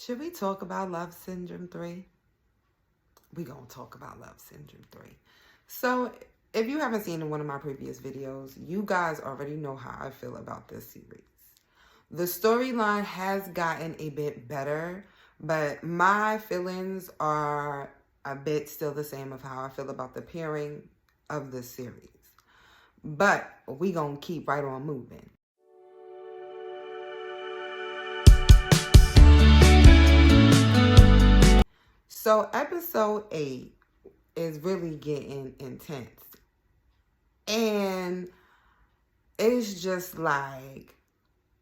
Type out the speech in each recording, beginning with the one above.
Should we talk about Love Syndrome 3? We're going to talk about Love Syndrome 3. So, if you haven't seen one of my previous videos, you guys already know how I feel about this series. The storyline has gotten a bit better, but my feelings are a bit still the same of how I feel about the pairing of this series. But we gonna keep right on moving. So episode 8 is really getting intense. And it's just like,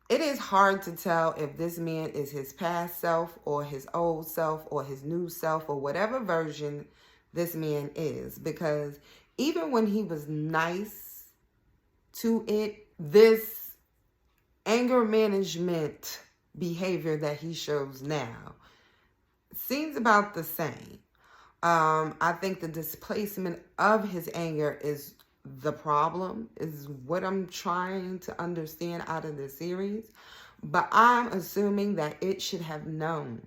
it is hard to tell if this man is his past self or his old self or his new self or whatever version this man is. Because even when he was nice to it, this anger management behavior that he shows now seems about the same. I think the displacement of his anger is the problem, is what I'm trying to understand out of this series. But I'm assuming that it should have known.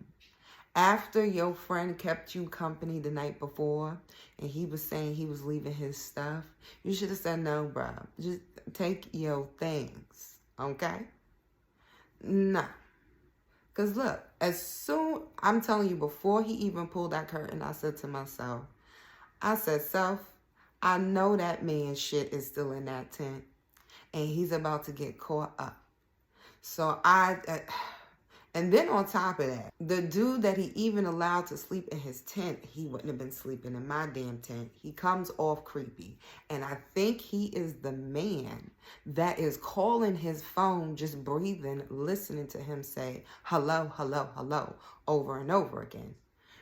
After your friend kept you company the night before and he was saying he was leaving his stuff, you should have said, no, bro. Just take your things, okay? No. Because look, I'm telling you, before he even pulled that curtain, I said to myself, self, I know that man's shit is still in that tent and he's about to get caught up. So and then on top of that, the dude that he even allowed to sleep in his tent, he wouldn't have been sleeping in my damn tent. He comes off creepy. And I think he is the man that is calling his phone, just breathing, listening to him say, hello, hello, hello, over and over again.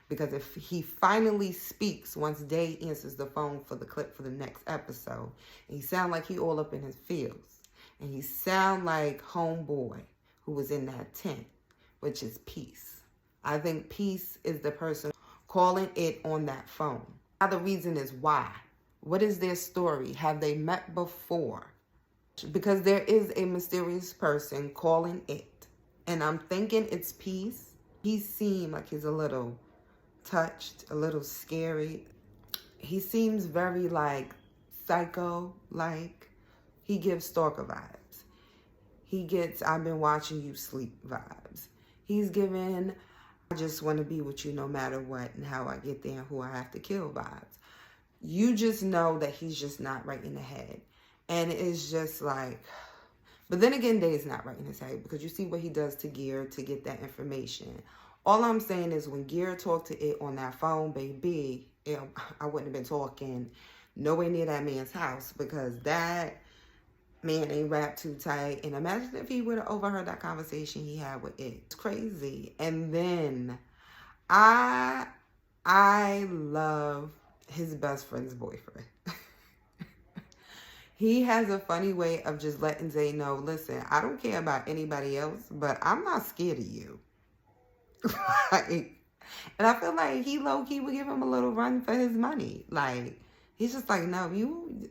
Because if he finally speaks once Day answers the phone for the clip for the next episode, and he sound like he all up in his feels, and he sound like homeboy who was in that tent, which is Peace. I think Peace is the person calling it on that phone. Now the reason is why. What is their story? Have they met before? Because there is a mysterious person calling it. And I'm thinking it's Peace. He seemed like he's a little touched, a little scary. He seems very like psycho-like. He gives stalker vibes. He gets, I've been watching you sleep vibes. He's given, I just want to be with you no matter what and how I get there and who I have to kill vibes. You just know that he's just not right in the head. And it's just like, but then again, Day's not right in his head because you see what he does to Gear to get that information. All I'm saying is when Gear talked to it on that phone, baby, I wouldn't have been talking nowhere near that man's house because that man ain't wrapped too tight. And imagine if he would have overheard that conversation he had with it. It's crazy. And then I love his best friend's boyfriend. He has a funny way of just letting Zay know, listen, I don't care about anybody else, but I'm not scared of you. Like, and I feel like he low-key would give him a little run for his money. Like, he's just like, no,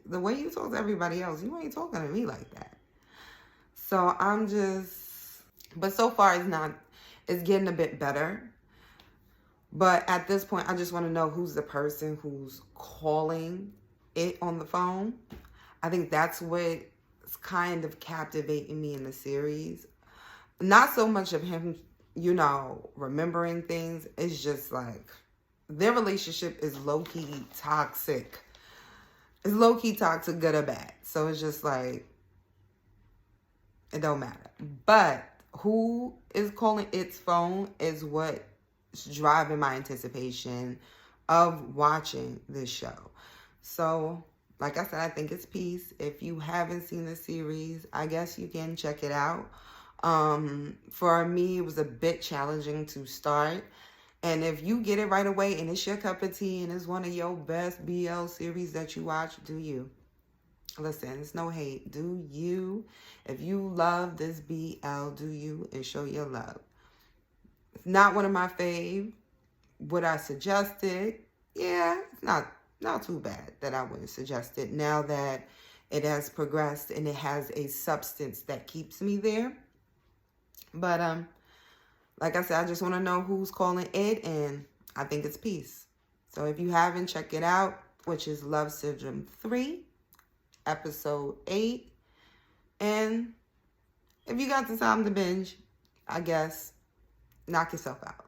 the way you talk to everybody else, you ain't talking to me like that. So I'm just, but so far it's getting a bit better. But at this point, I just want to know who's the person who's calling it on the phone. I think that's what's kind of captivating me in the series. Not so much of him, remembering things. It's just like their relationship is low-key toxic. It's low-key toxic, good or bad. So it's just like, it don't matter. But who is calling its phone is what's driving my anticipation of watching this show. So, like I said, I think it's Peace. If you haven't seen the series, I guess you can check it out. For me, it was a bit challenging to start. And if you get it right away and it's your cup of tea and it's one of your best BL series that you watch, do you. Listen, it's no hate. Do you. If you love this BL, do you and show your love. It's not one of my fave. Would I suggest it? Yeah, it's not too bad that I wouldn't suggest it now that it has progressed and it has a substance that keeps me there. But like I said, I just want to know who's calling it, and I think it's peace. So if you haven't, check it out, which is Love Syndrome 3, episode 8. And if you got the time to binge, I guess, knock yourself out.